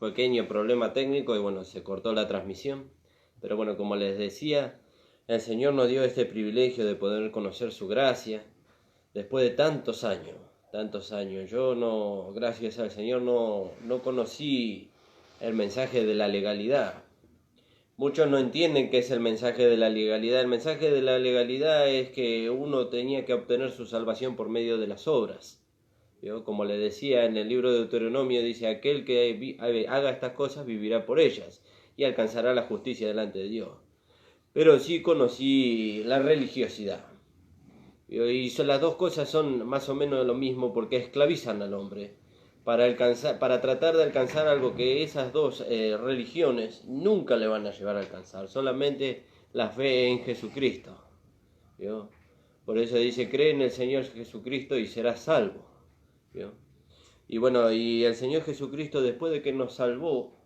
pequeño problema técnico y bueno, se cortó la transmisión. Pero bueno, como les decía, el Señor nos dio este privilegio de poder conocer su gracia después de tantos años. Yo no, gracias al Señor, no conocí el mensaje de la legalidad. Muchos no entienden qué es el mensaje de la legalidad. El mensaje de la legalidad es que uno tenía que obtener su salvación por medio de las obras. ¿Vio? Como le decía en el libro de Deuteronomio, dice, aquel que haga estas cosas vivirá por ellas y alcanzará la justicia delante de Dios. Pero sí conocí la religiosidad. Y las dos cosas son más o menos lo mismo porque esclavizan al hombre para tratar de alcanzar algo que esas dos religiones nunca le van a llevar a alcanzar, solamente la fe en Jesucristo. ¿Vio? Por eso dice, cree en el Señor Jesucristo y serás salvo. ¿Vio? Y bueno, y el Señor Jesucristo, después de que nos salvó,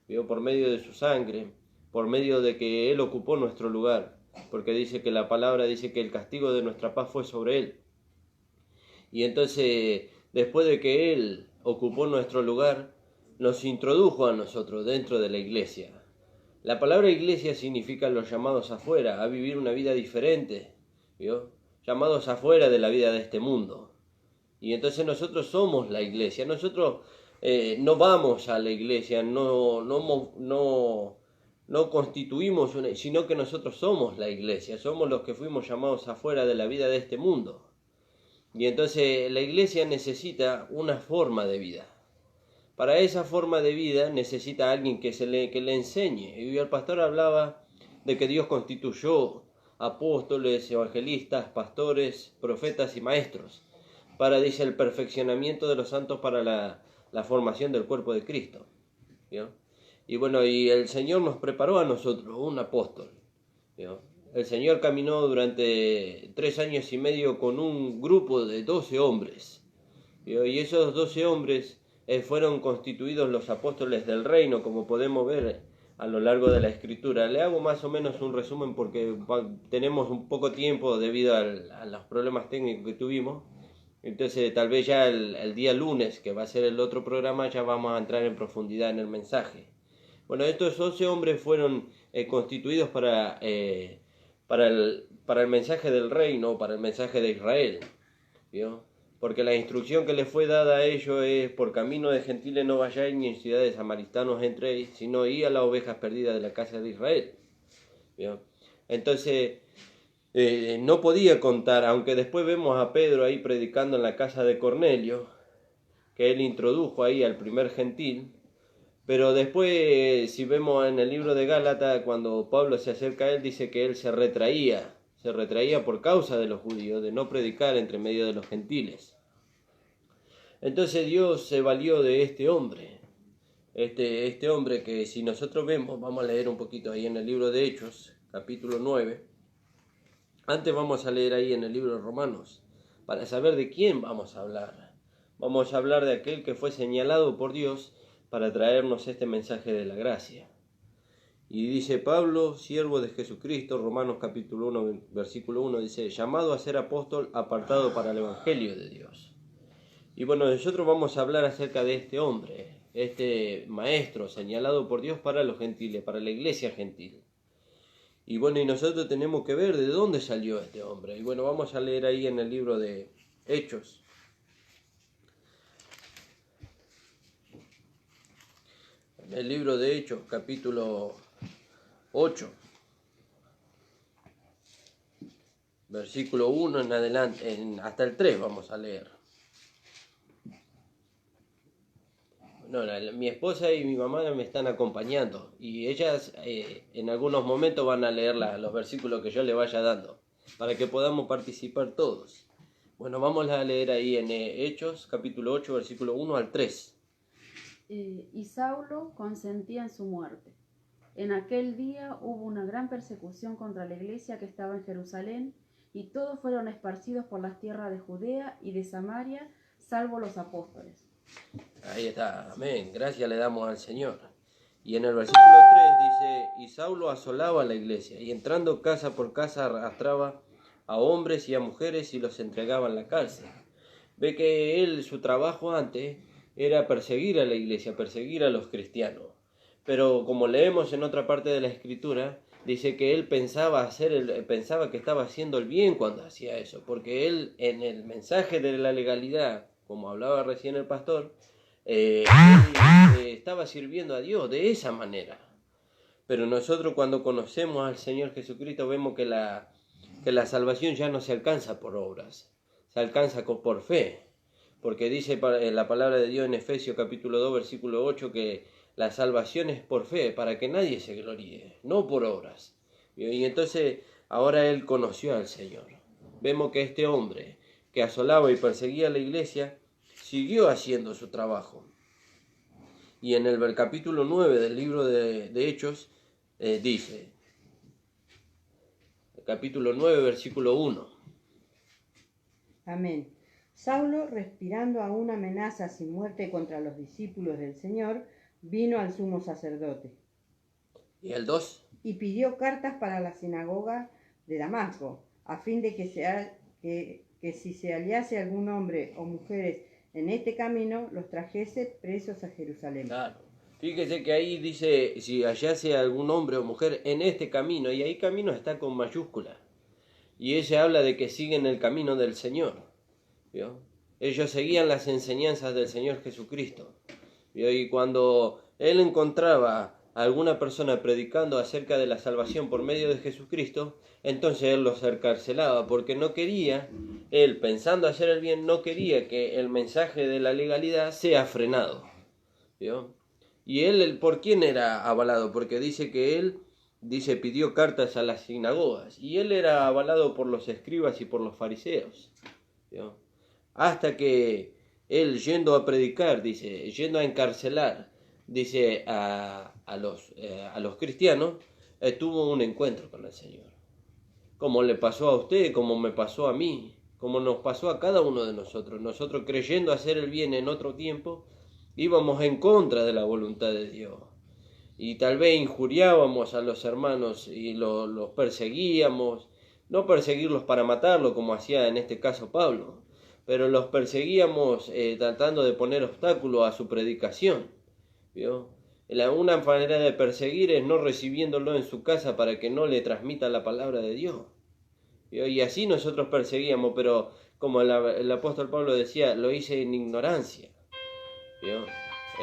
¿vio? Por medio de su sangre, por medio de que Él ocupó nuestro lugar, porque dice que la palabra dice que el castigo de nuestra paz fue sobre Él. Y entonces, después de que Él ocupó nuestro lugar, nos introdujo a nosotros dentro de la iglesia. La palabra iglesia significa los llamados afuera, a vivir una vida diferente, ¿vio? Llamados afuera de la vida de este mundo. Y entonces nosotros somos la iglesia. Nosotros no vamos a la iglesia, no constituimos una, sino que nosotros somos la iglesia. Somos los que fuimos llamados afuera de la vida de este mundo. Y entonces la iglesia necesita una forma de vida. Para esa forma de vida necesita alguien que le enseñe. Y el pastor hablaba de que Dios constituyó apóstoles, evangelistas, pastores, profetas y maestros para, dice, el perfeccionamiento de los santos para la formación del cuerpo de Cristo. ¿Vio? Y bueno, y el Señor nos preparó a nosotros un apóstol. ¿Vio? El Señor caminó durante 3 años y medio con un grupo de 12 hombres. ¿Vio? Y esos 12 hombres fueron constituidos los apóstoles del reino, como podemos ver a lo largo de la Escritura. Le hago más o menos un resumen porque tenemos un poco tiempo debido a los problemas técnicos que tuvimos. Entonces tal vez ya el día lunes, que va a ser el otro programa, ya vamos a entrar en profundidad en el mensaje. Bueno, estos 12 hombres fueron constituidos para el mensaje del reino, para el mensaje de Israel. ¿Vio? Porque la instrucción que les fue dada a ellos es: por camino de gentiles no vayáis, ni en ciudades samaritanos entréis, sino id a las ovejas perdidas de la casa de Israel. ¿Vio? Entonces no podía contar, aunque después vemos a Pedro ahí predicando en la casa de Cornelio, que él introdujo ahí al primer gentil. Pero después, si vemos en el libro de Gálatas, cuando Pablo se acerca a él, dice que él se retraía por causa de los judíos, de no predicar entre medio de los gentiles. Entonces Dios se valió de este hombre, este hombre que, si nosotros vemos, vamos a leer un poquito ahí en el libro de Hechos, capítulo 9. Antes vamos a leer ahí en el libro de Romanos, para saber de quién vamos a hablar. Vamos a hablar de aquel que fue señalado por Dios para traernos este mensaje de la gracia. Y dice Pablo, siervo de Jesucristo, Romanos capítulo 1, versículo 1, dice: llamado a ser apóstol, apartado para el evangelio de Dios. Y bueno, nosotros vamos a hablar acerca de este hombre, este maestro señalado por Dios para los gentiles, para la iglesia gentil. Y bueno, y nosotros tenemos que ver de dónde salió este hombre. Y bueno, vamos a leer ahí en el libro de Hechos. En el libro de Hechos, capítulo 8, versículo 1 en adelante, hasta el 3 vamos a leer. No, mi esposa y mi mamá me están acompañando y ellas en algunos momentos van a leer los versículos que yo le vaya dando para que podamos participar todos. Bueno, vamos a leer ahí en Hechos, capítulo 8, versículo 1 al 3. Y Saulo consentía en su muerte. En aquel día hubo una gran persecución contra la iglesia que estaba en Jerusalén, y todos fueron esparcidos por las tierras de Judea y de Samaria, salvo los apóstoles. Ahí está, amén, gracias le damos al Señor. Y en el versículo 3 dice: y Saulo asolaba la iglesia, y entrando casa por casa arrastraba a hombres y a mujeres y los entregaba en la cárcel. Ve que él, su trabajo antes, era perseguir a la iglesia, perseguir a los cristianos. Pero como leemos en otra parte de la Escritura, dice que él pensaba que estaba haciendo el bien cuando hacía eso, porque él en el mensaje de la legalidad, como hablaba recién el pastor, él estaba sirviendo a Dios de esa manera. Pero nosotros cuando conocemos al Señor Jesucristo vemos que la salvación ya no se alcanza por obras, se alcanza por fe. Porque dice la palabra de Dios en Efesios capítulo 2 versículo 8 que la salvación es por fe, para que nadie se gloríe, no por obras. Y entonces ahora él conoció al Señor. Vemos que este hombre que asolaba y perseguía a la iglesia siguió haciendo su trabajo. Y en el capítulo 9 del libro de Hechos dice, el capítulo 9 versículo 1. Amén. Saulo, respirando aún amenazas y muerte contra los discípulos del Señor, vino al sumo sacerdote. ¿Y el 2? Y pidió cartas para la sinagoga de Damasco, a fin de que si se hallase algún hombre o mujeres en este camino, los trajese presos a Jerusalén. Claro. Fíjese que ahí dice, si hallase algún hombre o mujer en este camino, y ahí camino está con mayúscula. Y ella habla de que siguen el camino del Señor. ¿Vio? Ellos seguían las enseñanzas del Señor Jesucristo. ¿Vio? Y cuando él encontraba a alguna persona predicando acerca de la salvación por medio de Jesucristo, entonces él los encarcelaba, porque no quería, él pensando hacer el bien, no quería que el mensaje de la legalidad sea frenado. ¿Vio? Y él, ¿por quién era avalado? Porque dice que él, pidió cartas a las sinagogas, y él era avalado por los escribas y por los fariseos. ¿Vio? Hasta que él, yendo a predicar, yendo a encarcelar, a los cristianos, tuvo un encuentro con el Señor. Como le pasó a usted, como me pasó a mí, como nos pasó a cada uno de nosotros. Nosotros, creyendo hacer el bien en otro tiempo, íbamos en contra de la voluntad de Dios. Y tal vez injuriábamos a los hermanos y los perseguíamos. No perseguirlos para matarlos, como hacía en este caso Pablo, pero los perseguíamos tratando de poner obstáculos a su predicación. ¿Vio? Una manera de perseguir es no recibiéndolo en su casa para que no le transmita la palabra de Dios. ¿Vio? Y así nosotros perseguíamos, pero como el apóstol Pablo decía, lo hice en ignorancia. ¿Vio?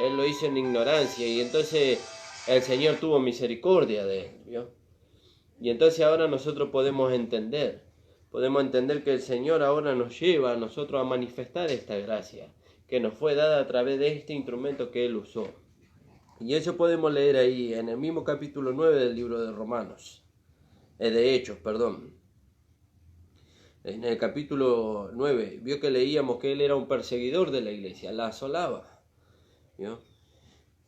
Él lo hizo en ignorancia y entonces el Señor tuvo misericordia de él. ¿Vio? Y entonces ahora nosotros podemos entender que el Señor ahora nos lleva a nosotros a manifestar esta gracia que nos fue dada a través de este instrumento que Él usó. Y eso podemos leer ahí en el mismo capítulo 9 del libro de Romanos, de Hechos, perdón. En el capítulo 9, vio que leíamos que él era un perseguidor de la iglesia, la asolaba. ¿Vio?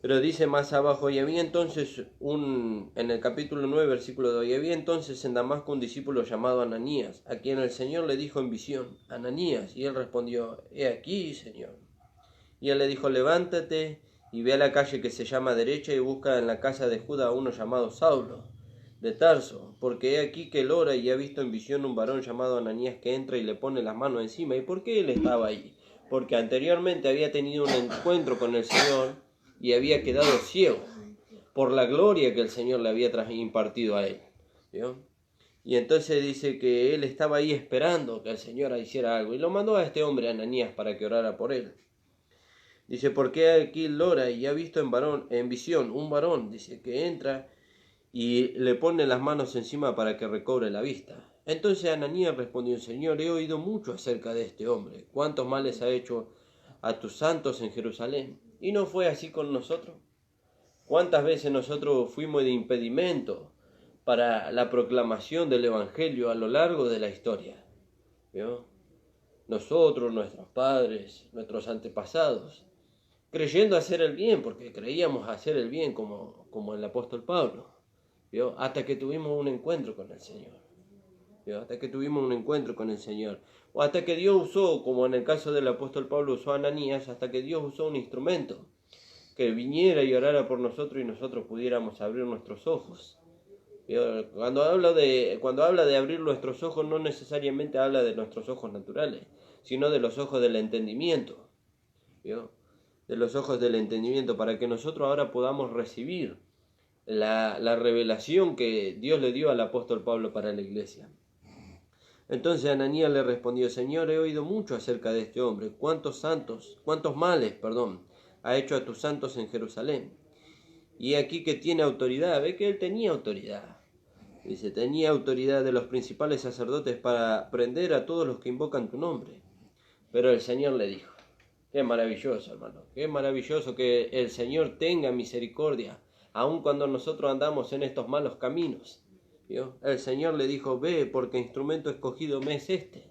Pero dice más abajo, y había entonces en el capítulo 9, versículo 2, y había entonces en Damasco un discípulo llamado Ananías, a quien el Señor le dijo en visión, Ananías, y él respondió, he aquí, Señor. Y él le dijo, levántate y ve a la calle que se llama derecha y busca en la casa de Judá a uno llamado Saulo, de Tarso, porque he aquí que él ora y ha visto en visión un varón llamado Ananías que entra y le pone las manos encima. ¿Y por qué él estaba ahí? Porque anteriormente había tenido un encuentro con el Señor y había quedado ciego por la gloria que el Señor le había impartido a él. ¿Vio? Y entonces dice que él estaba ahí esperando que el Señor hiciera algo y lo mandó a este hombre Ananías para que orara por él. Dice, porque aquí él ora y ha visto en visión un varón, dice, que entra y le pone las manos encima para que recobre la vista. Entonces Ananías respondió, Señor, he oído mucho acerca de este hombre, cuántos males ha hecho a tus santos en Jerusalén. ¿Y no fue así con nosotros? ¿Cuántas veces nosotros fuimos de impedimento para la proclamación del Evangelio a lo largo de la historia? ¿Vio? Nosotros, nuestros padres, nuestros antepasados, creyendo hacer el bien, porque creíamos hacer el bien como el apóstol Pablo, ¿vio? Hasta que tuvimos un encuentro con el Señor. ¿Vio? Hasta que tuvimos un encuentro con el Señor. O hasta que Dios usó, como en el caso del apóstol Pablo usó a Ananías, hasta que Dios usó un instrumento que viniera y orara por nosotros y nosotros pudiéramos abrir nuestros ojos. ¿Vio? Cuando habla de abrir nuestros ojos, no necesariamente habla de nuestros ojos naturales, sino de los ojos del entendimiento. ¿Vio? los ojos del entendimiento, para que nosotros ahora podamos recibir la revelación que Dios le dio al apóstol Pablo para la iglesia. Entonces Ananías le respondió: Señor, he oído mucho acerca de este hombre, cuántos males ha hecho a tus santos en Jerusalén. Y aquí que tiene autoridad, ve que él tenía autoridad. Dice, tenía autoridad de los principales sacerdotes para prender a todos los que invocan tu nombre. Pero el Señor le dijo, qué maravilloso, hermano, qué maravilloso que el Señor tenga misericordia, aun cuando nosotros andamos en estos malos caminos. ¿Vio? El Señor le dijo, ve, porque instrumento escogido me es este.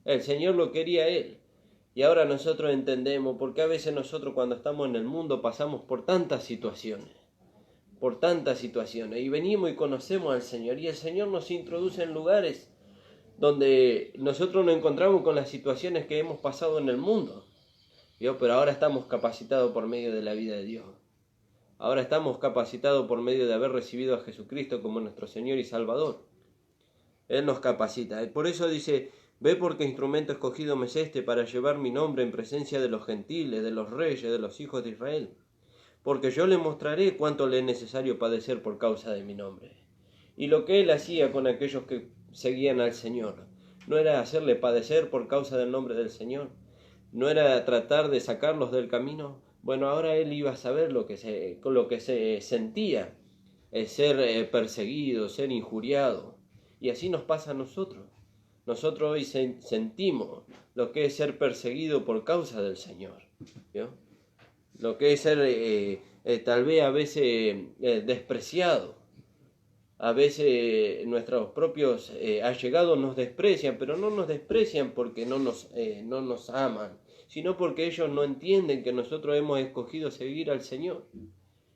El Señor lo quería él. Y ahora nosotros entendemos, porque a veces nosotros cuando estamos en el mundo pasamos por tantas situaciones, y venimos y conocemos al Señor, y el Señor nos introduce en lugares donde nosotros nos encontramos con las situaciones que hemos pasado en el mundo. ¿Vio? Pero ahora estamos capacitados por medio de la vida de Dios. Ahora estamos capacitados por medio de haber recibido a Jesucristo como nuestro Señor y Salvador. Él nos capacita. Por eso dice, ve porque instrumento escogido me es este para llevar mi nombre en presencia de los gentiles, de los reyes, de los hijos de Israel. Porque yo le mostraré cuánto le es necesario padecer por causa de mi nombre. Y lo que él hacía con aquellos que seguían al Señor, no era hacerle padecer por causa del nombre del Señor, no era tratar de sacarlos del camino. Bueno, ahora él iba a saber lo que se sentía, ser perseguido, ser injuriado. Y así nos pasa a nosotros. Nosotros hoy sentimos lo que es ser perseguido por causa del Señor. ¿Vio? Lo que es ser tal vez a veces despreciado. A veces nuestros propios allegados nos desprecian, pero no nos desprecian porque no nos aman, sino porque ellos no entienden que nosotros hemos escogido seguir al Señor.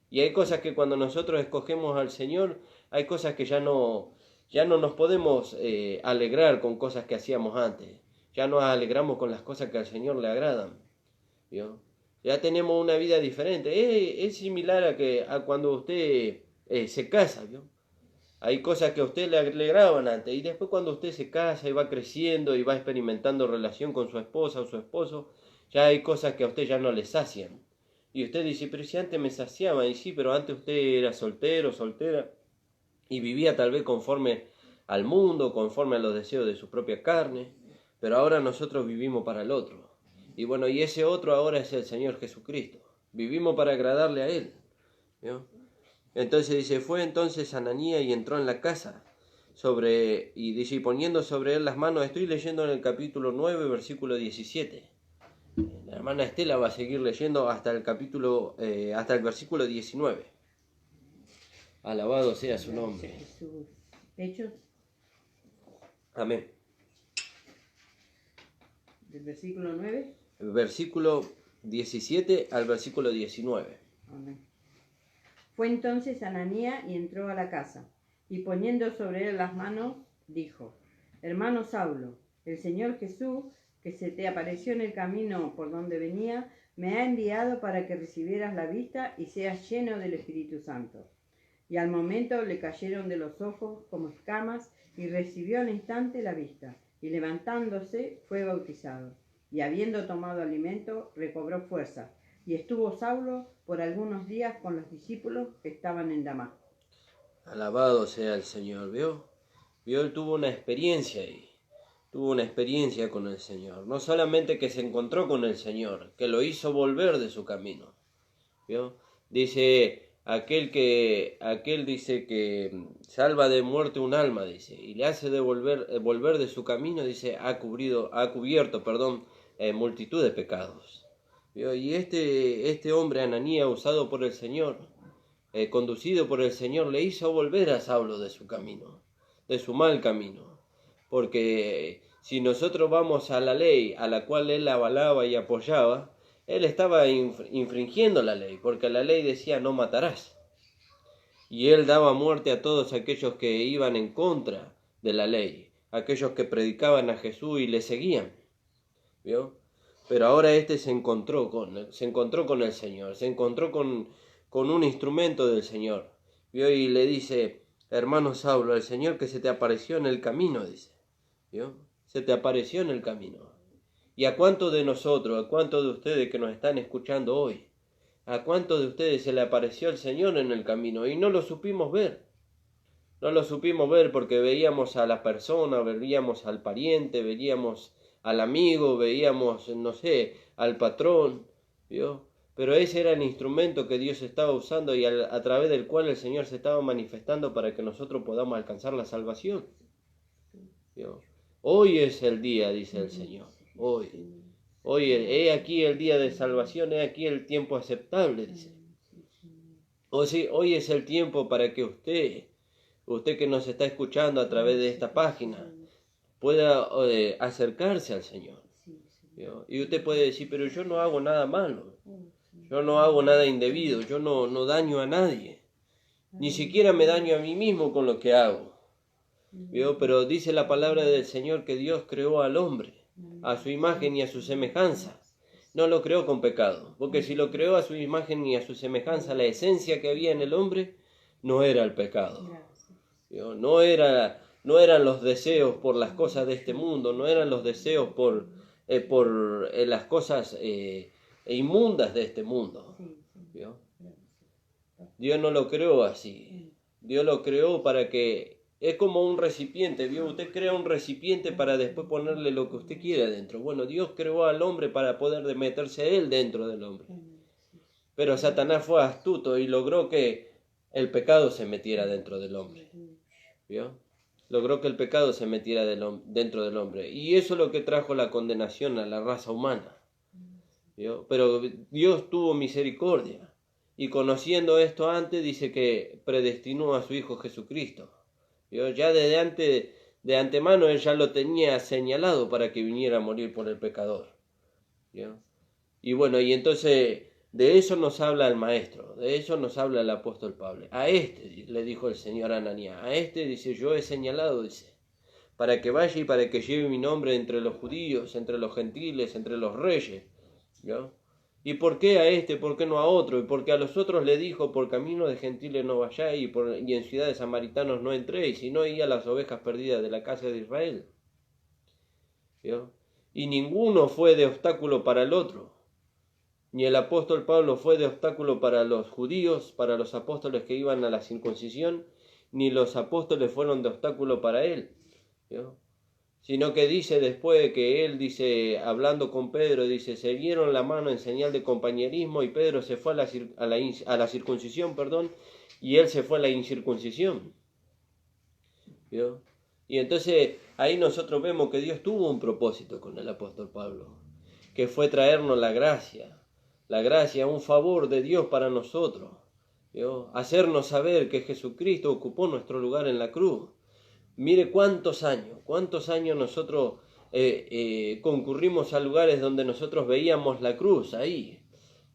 Y hay cosas que cuando nosotros escogemos al Señor, hay cosas que ya no nos podemos alegrar con cosas que hacíamos antes. Ya nos alegramos con las cosas que al Señor le agradan. ¿Vio? Ya tenemos una vida diferente. Es similar a cuando usted se casa. ¿Vio? Hay cosas que a usted le alegraban antes. Y después cuando usted se casa y va creciendo y va experimentando relación con su esposa o su esposo, ya hay cosas que a usted ya no le sacian. Y usted dice, pero si antes me saciaban. Y sí, pero antes usted era soltero, soltera, y vivía tal vez conforme al mundo, conforme a los deseos de su propia carne, pero ahora nosotros vivimos para el otro. Y bueno, y ese otro ahora es el Señor Jesucristo. Vivimos para agradarle a Él. ¿Vio? Entonces dice, fue entonces Ananías y entró en la casa, y dice, y poniendo sobre él las manos, estoy leyendo en el capítulo 9, versículo 17. La hermana Estela va a seguir leyendo hasta el versículo 19. Alabado sea su nombre. Hechos. Amén. Del versículo 9. Versículo 17 al versículo 19. Amén. Fue entonces Ananías y entró a la casa, y poniendo sobre él las manos, dijo, hermano Saulo, el Señor Jesús, que se te apareció en el camino por donde venía, me ha enviado para que recibieras la vista y seas lleno del Espíritu Santo. Y al momento le cayeron de los ojos como escamas, y recibió al instante la vista, y levantándose fue bautizado. Y habiendo tomado alimento, recobró fuerza. Y estuvo Saulo por algunos días con los discípulos que estaban en Damasco. Alabado sea el Señor. ¿Vio? Él tuvo una experiencia ahí. Tuvo una experiencia con el Señor. No solamente que se encontró con el Señor, que lo hizo volver de su camino. ¿Vio? Dice, aquel dice que salva de muerte un alma, dice, y le hace volver de su camino, dice, ha cubierto, multitud de pecados. ¿Vio? Y este hombre, Ananías, usado por el Señor, conducido por el Señor, le hizo volver a Saulo de su camino, de su mal camino. Porque si nosotros vamos a la ley a la cual él avalaba y apoyaba, él estaba infringiendo la ley, porque la ley decía no matarás. Y él daba muerte a todos aquellos que iban en contra de la ley, aquellos que predicaban a Jesús y le seguían. ¿Vio? Pero ahora se encontró con el Señor, se encontró con un instrumento del Señor. ¿Vio? Y le dice, hermano Saulo, el Señor que se te apareció en el camino, dice. ¿Vio? Se te apareció en el camino. ¿Y a cuántos de nosotros, a cuántos de ustedes que nos están escuchando hoy, a cuántos de ustedes se le apareció el Señor en el camino y no lo supimos ver? No lo supimos ver porque veíamos a la persona, veíamos al pariente, veíamos al amigo, veíamos, no sé, al patrón, ¿vio? Pero ese era el instrumento que Dios estaba usando y a través del cual el Señor se estaba manifestando para que nosotros podamos alcanzar la salvación, ¿vio? Hoy es el día, dice el Señor, hoy he aquí el día de salvación, he aquí el tiempo aceptable, dice. O sí, hoy es el tiempo para que usted que nos está escuchando a través de esta página, pueda acercarse al Señor, ¿vio? Y usted puede decir, pero yo no hago nada malo, yo no hago nada indebido, yo no daño a nadie, ni siquiera me daño a mí mismo con lo que hago, ¿vio? Pero dice la palabra del Señor que Dios creó al hombre a su imagen y a su semejanza. No lo creó con pecado, porque si lo creó a su imagen y a su semejanza, la esencia que había en el hombre no era el pecado, ¿vio? No eran los deseos por las cosas de este mundo, no eran los deseos por las cosas inmundas de este mundo, ¿vio? Dios no lo creó así. Dios lo creó para que... Es como un recipiente, ¿vio? Usted crea un recipiente para después ponerle lo que usted quiera dentro. Bueno, Dios creó al hombre para poder meterse él dentro del hombre. Pero Satanás fue astuto y logró que el pecado se metiera dentro del hombre, ¿vio? Logró que el pecado se metiera dentro del hombre. Y eso es lo que trajo la condenación a la raza humana, ¿vio? Pero Dios tuvo misericordia. Y conociendo esto antes, dice que predestinó a su Hijo Jesucristo, ¿vio? Ya de antemano Él ya lo tenía señalado para que viniera a morir por el pecador, ¿vio? Y bueno, y entonces de eso nos habla el Maestro, de eso nos habla el apóstol Pablo. A este, le dijo el Señor a Ananías, a este, dice, yo he señalado, dice, para que vaya y para que lleve mi nombre entre los judíos, entre los gentiles, entre los reyes, ¿vio? ¿Y por qué a este? ¿Por qué no a otro? Y porque a los otros le dijo, por camino de gentiles no vayáis, y en ciudades samaritanos no entréis, sino ir a las ovejas perdidas de la casa de Israel, ¿vio? Y ninguno fue de obstáculo para el otro. Ni el apóstol Pablo fue de obstáculo para los judíos, para los apóstoles que iban a la circuncisión, ni los apóstoles fueron de obstáculo para él, ¿vio? Sino que dice después que él, dice, hablando con Pedro, dice, se dieron la mano en señal de compañerismo y Pedro se fue a la circuncisión, y él se fue a la incircuncisión, ¿vio? Y entonces ahí nosotros vemos que Dios tuvo un propósito con el apóstol Pablo, que fue traernos la gracia, un favor de Dios para nosotros, ¿vio? Hacernos saber que Jesucristo ocupó nuestro lugar en la cruz. Mire cuántos años nosotros concurrimos a lugares donde nosotros veíamos la cruz ahí.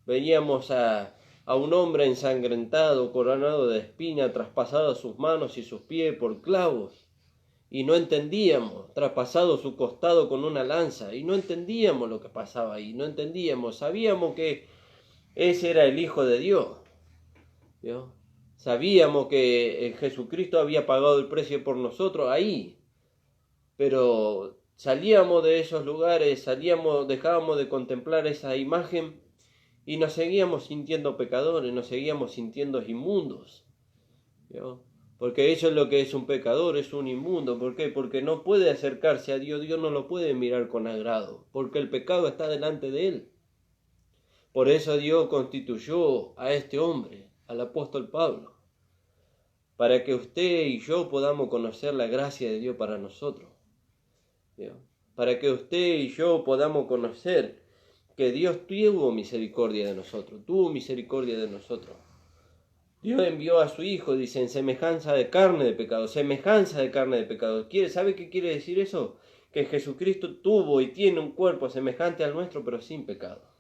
Veíamos a un hombre ensangrentado, coronado de espina, traspasado sus manos y sus pies por clavos. Y no entendíamos, traspasado su costado con una lanza. Y no entendíamos lo que pasaba ahí, no entendíamos. Sabíamos que ese era el Hijo de Dios, ¿vio? Sabíamos que Jesucristo había pagado el precio por nosotros ahí, pero salíamos de esos lugares, dejábamos de contemplar esa imagen y nos seguíamos sintiendo pecadores, nos seguíamos sintiendo inmundos, ¿vio? Porque eso es lo que es un pecador, es un inmundo. ¿Por qué? Porque no puede acercarse a Dios, Dios no lo puede mirar con agrado, porque el pecado está delante de él. Por eso Dios constituyó a este hombre, al apóstol Pablo, para que usted y yo podamos conocer la gracia de Dios para nosotros, ¿vio? Para que usted y yo podamos conocer que Dios tuvo misericordia de nosotros, Dios envió a su Hijo, dice, en semejanza de carne de pecado, ¿Sabe qué quiere decir eso? Que Jesucristo tuvo y tiene un cuerpo semejante al nuestro, pero sin pecado.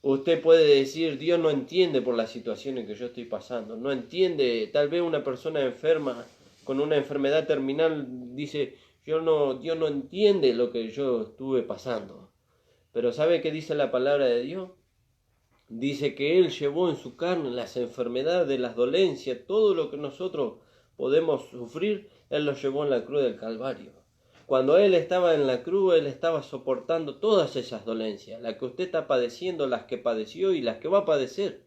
Usted puede decir, Dios no entiende por las situaciones que yo estoy pasando, no entiende. Tal vez una persona enferma, con una enfermedad terminal, dice, Dios no entiende lo que yo estuve pasando. Pero ¿sabe qué dice la palabra de Dios? Dice que Él llevó en su carne las enfermedades, las dolencias, todo lo que nosotros podemos sufrir, Él lo llevó en la cruz del Calvario. Cuando Él estaba en la cruz, Él estaba soportando todas esas dolencias, las que usted está padeciendo, las que padeció y las que va a padecer.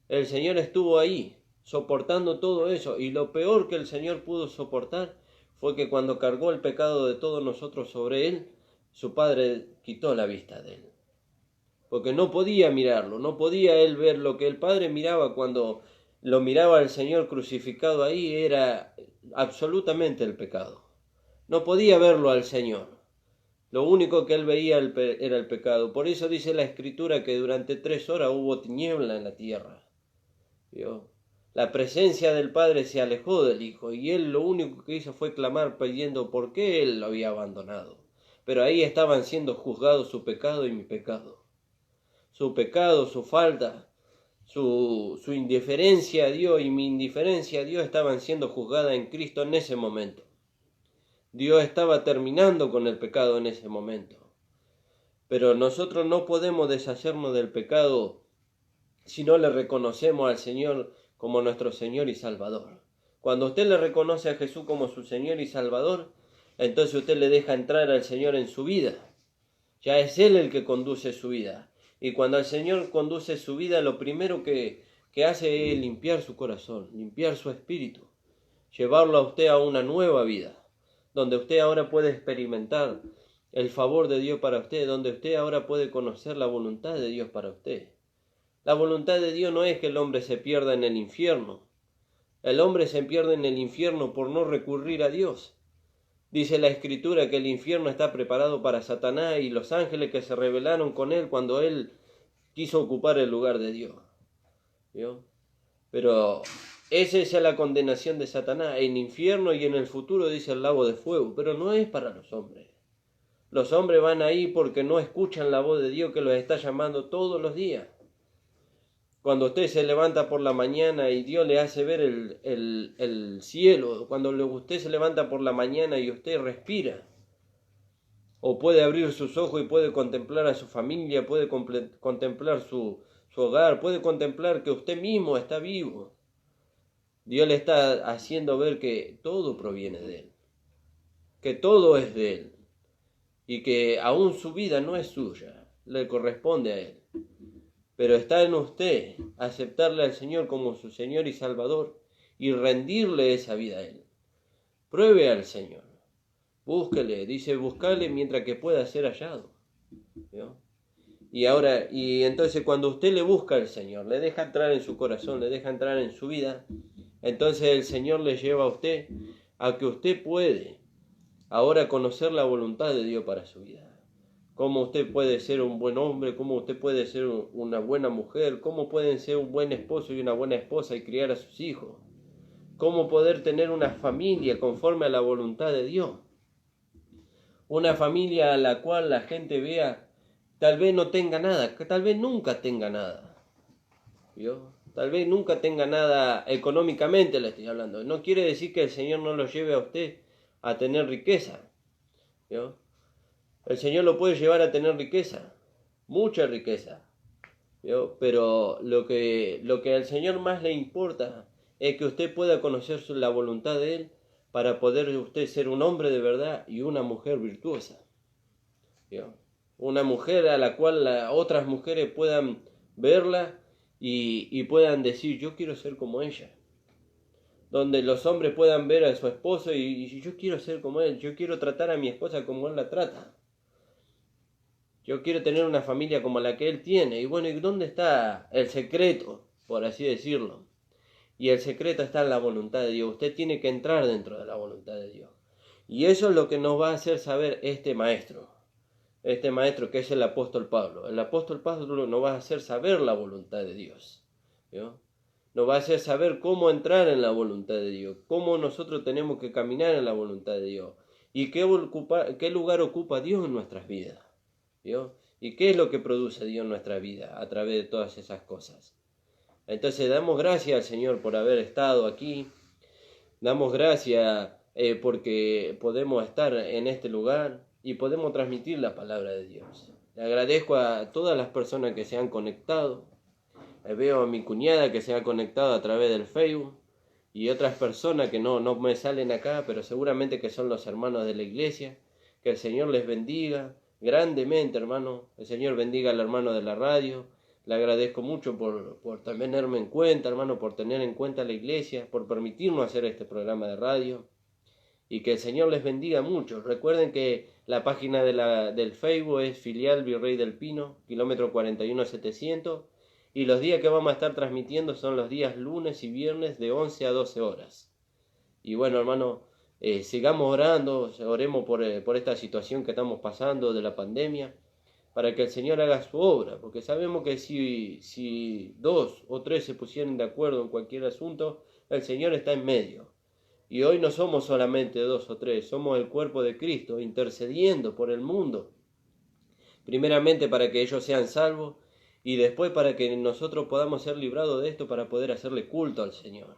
El Señor estuvo ahí, soportando todo eso, y lo peor que el Señor pudo soportar fue que cuando cargó el pecado de todos nosotros sobre Él, su Padre quitó la vista de Él. Porque no podía mirarlo, no podía Él ver lo que el Padre miraba cuando lo miraba al Señor crucificado ahí, era absolutamente el pecado. No podía verlo al Señor. Lo único que Él veía era el pecado. Por eso dice la Escritura que durante 3 horas hubo tiniebla en la tierra. ¿Vio? La presencia del Padre se alejó del Hijo y Él lo único que hizo fue clamar pidiendo por qué Él lo había abandonado. Pero ahí estaban siendo juzgados su pecado y mi pecado. Su pecado, su falta, su indiferencia a Dios y mi indiferencia a Dios estaban siendo juzgadas en Cristo en ese momento. Dios estaba terminando con el pecado en ese momento. Pero nosotros no podemos deshacernos del pecado si no le reconocemos al Señor como nuestro Señor y Salvador. Cuando usted le reconoce a Jesús como su Señor y Salvador, entonces usted le deja entrar al Señor en su vida. Ya es Él el que conduce su vida. Y cuando el Señor conduce su vida, lo primero que hace es limpiar su corazón, limpiar su espíritu, llevarlo a usted a una nueva vida, donde usted ahora puede experimentar el favor de Dios para usted, donde usted ahora puede conocer la voluntad de Dios para usted. La voluntad de Dios no es que el hombre se pierda en el infierno. El hombre se pierde en el infierno por no recurrir a Dios. Dice la Escritura que el infierno está preparado para Satanás y los ángeles que se rebelaron con él cuando él quiso ocupar el lugar de Dios. ¿Vio? Pero esa es la condenación de Satanás. En el infierno y en el futuro dice el lago de fuego, pero no es para los hombres. Los hombres van ahí porque no escuchan la voz de Dios que los está llamando todos los días. Cuando usted se levanta por la mañana y Dios le hace ver el cielo, cuando usted se levanta por la mañana y usted respira, o puede abrir sus ojos y puede contemplar a su familia, puede contemplar su hogar, puede contemplar que usted mismo está vivo, Dios le está haciendo ver que todo proviene de Él, que todo es de Él, y que aún su vida no es suya, le corresponde a Él. Pero está en usted aceptarle al Señor como su Señor y Salvador y rendirle esa vida a Él. Pruebe al Señor. Búsquele, dice, buscale mientras que pueda ser hallado. ¿Vio? Y entonces cuando usted le busca al Señor, le deja entrar en su corazón, le deja entrar en su vida, entonces el Señor le lleva a usted a que usted puede ahora conocer la voluntad de Dios para su vida. Cómo usted puede ser un buen hombre, cómo usted puede ser una buena mujer, cómo pueden ser un buen esposo y una buena esposa y criar a sus hijos. Cómo poder tener una familia conforme a la voluntad de Dios. Una familia a la cual la gente vea, tal vez no tenga nada, tal vez nunca tenga nada. ¿Vio? Tal vez nunca tenga nada económicamente, le estoy hablando. No quiere decir que el Señor no lo lleve a usted a tener riqueza. ¿Vio? El Señor lo puede llevar a tener riqueza, mucha riqueza. ¿Vio? Pero lo que al Señor más le importa es que usted pueda conocer la voluntad de Él para poder usted ser un hombre de verdad y una mujer virtuosa. ¿Vio? Una mujer a la cual otras mujeres puedan verla y puedan decir, yo quiero ser como ella. Donde los hombres puedan ver a su esposo y yo quiero ser como él, yo quiero tratar a mi esposa como él la trata. Yo quiero tener una familia como la que él tiene. Y bueno, ¿y dónde está el secreto, por así decirlo? Y el secreto está en la voluntad de Dios. Usted tiene que entrar dentro de la voluntad de Dios. Y eso es lo que nos va a hacer saber este maestro que es el apóstol Pablo. El apóstol Pablo nos va a hacer saber la voluntad de Dios. ¿Vio? Nos va a hacer saber cómo entrar en la voluntad de Dios, cómo nosotros tenemos que caminar en la voluntad de Dios y qué lugar ocupa Dios en nuestras vidas. ¿Vio? ¿Y qué es lo que produce Dios en nuestra vida a través de todas esas cosas? Entonces damos gracias al Señor por haber estado aquí, damos gracias porque podemos estar en este lugar y podemos transmitir la palabra de Dios. Le agradezco a todas las personas que se han conectado, veo a mi cuñada que se ha conectado a través del Facebook y otras personas que no me salen acá, pero seguramente que son los hermanos de la iglesia. Que el Señor les bendiga grandemente, hermano. El Señor bendiga al hermano de la radio. Le agradezco mucho por tenerme en cuenta, hermano, por tener en cuenta la iglesia, por permitirnos hacer este programa de radio. Y que el Señor les bendiga mucho. Recuerden que la página del Facebook es Filial Virrey del Pino, kilómetro 41700. Y los días que vamos a estar transmitiendo son los días lunes y viernes de 11 a 12 horas. Y bueno, hermano, sigamos orando, oremos por esta situación que estamos pasando de la pandemia, para que el Señor haga su obra, porque sabemos que si 2 o 3 se pusieran de acuerdo en cualquier asunto, el Señor está en medio. Y hoy no somos solamente 2 o 3, somos el cuerpo de Cristo, intercediendo por el mundo, primeramente para que ellos sean salvos, y después para que nosotros podamos ser librados de esto, para poder hacerle culto al Señor,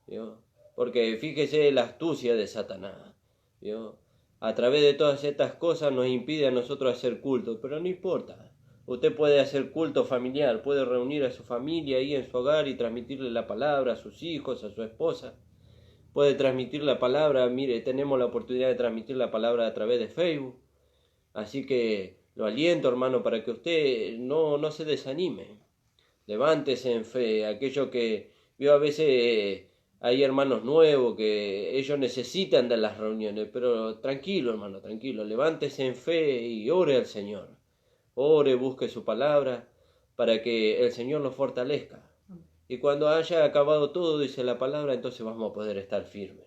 ¿vio? Porque fíjese la astucia de Satanás, ¿vio? A través de todas estas cosas nos impide a nosotros hacer culto, pero no importa. Usted puede hacer culto familiar, puede reunir a su familia ahí en su hogar y transmitirle la palabra a sus hijos, a su esposa. Puede transmitir la palabra, mire, tenemos la oportunidad de transmitir la palabra a través de Facebook. Así que lo aliento, hermano, para que usted no se desanime. Levántese en fe. Aquello que vio a veces... Hay hermanos nuevos que ellos necesitan de las reuniones, pero tranquilo, hermano, tranquilo, levántese en fe y ore al Señor. Ore, busque su palabra para que el Señor lo fortalezca. Y cuando haya acabado todo, dice la palabra, entonces vamos a poder estar firmes.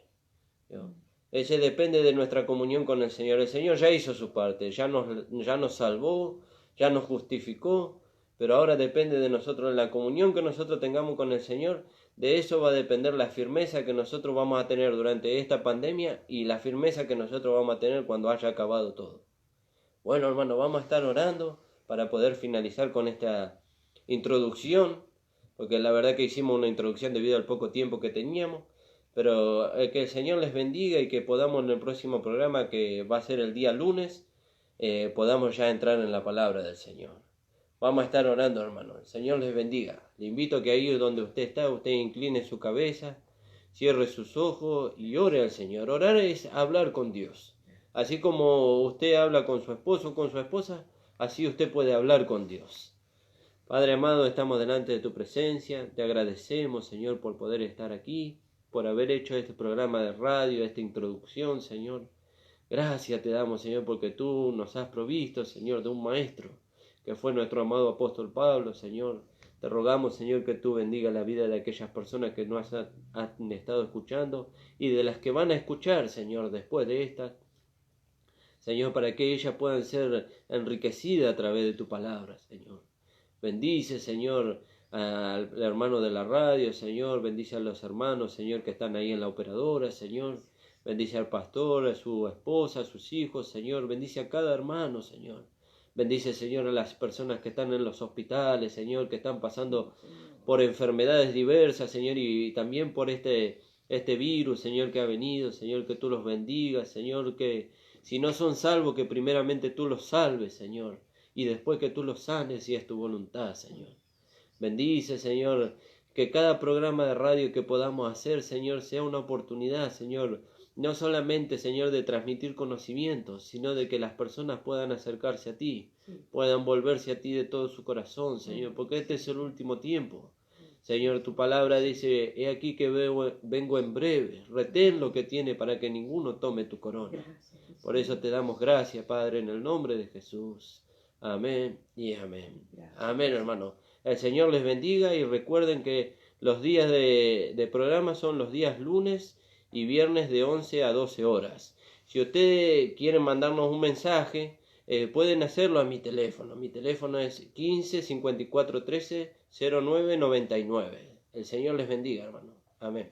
¿Vio? Ese depende de nuestra comunión con el Señor. El Señor ya hizo su parte, ya nos salvó, ya nos justificó, pero ahora depende de nosotros, la comunión que nosotros tengamos con el Señor. De eso va a depender la firmeza que nosotros vamos a tener durante esta pandemia y la firmeza que nosotros vamos a tener cuando haya acabado todo. Bueno, hermano, vamos a estar orando para poder finalizar con esta introducción, porque la verdad que hicimos una introducción debido al poco tiempo que teníamos, pero que el Señor les bendiga y que podamos en el próximo programa, que va a ser el día lunes, podamos ya entrar en la palabra del Señor. Vamos a estar orando, hermano. El Señor les bendiga. Le invito a que ahí donde usted está, usted incline su cabeza, cierre sus ojos y ore al Señor. Orar es hablar con Dios. Así como usted habla con su esposo o con su esposa, así usted puede hablar con Dios. Padre amado, estamos delante de tu presencia. Te agradecemos, Señor, por poder estar aquí, por haber hecho este programa de radio, esta introducción, Señor. Gracias te damos, Señor, porque tú nos has provisto, Señor, de un maestro, que fue nuestro amado apóstol Pablo, Señor. Te rogamos, Señor, que tú bendiga la vida de aquellas personas que nos han estado escuchando y de las que van a escuchar, Señor, después de estas. Señor, para que ellas puedan ser enriquecidas a través de tu palabra, Señor. Bendice, Señor, al hermano de la radio, Señor. Bendice a los hermanos, Señor, que están ahí en la operadora, Señor. Bendice al pastor, a su esposa, a sus hijos, Señor. Bendice a cada hermano, Señor. Bendice, Señor, a las personas que están en los hospitales, Señor, que están pasando por enfermedades diversas, Señor, y también por este virus, Señor, que ha venido, Señor, que tú los bendigas, Señor, que si no son salvos, que primeramente tú los salves, Señor, y después que tú los sanes, si es tu voluntad, Señor. Bendice, Señor, que cada programa de radio que podamos hacer, Señor, sea una oportunidad, Señor, no solamente, Señor, de transmitir conocimientos, sino de que las personas puedan acercarse a ti, puedan volverse a ti de todo su corazón, Señor, porque este es el último tiempo. Señor, tu palabra dice, he aquí que vengo en breve, retén lo que tiene para que ninguno tome tu corona. Por eso te damos gracias, Padre, en el nombre de Jesús. Amén y amén. Amén, hermano. El Señor les bendiga y recuerden que los días de programa son los días lunes y viernes de 11 a 12 horas. Si ustedes quieren mandarnos un mensaje, pueden hacerlo a mi teléfono. Mi teléfono es 15 54 13 09 99. El Señor les bendiga, hermano. Amén.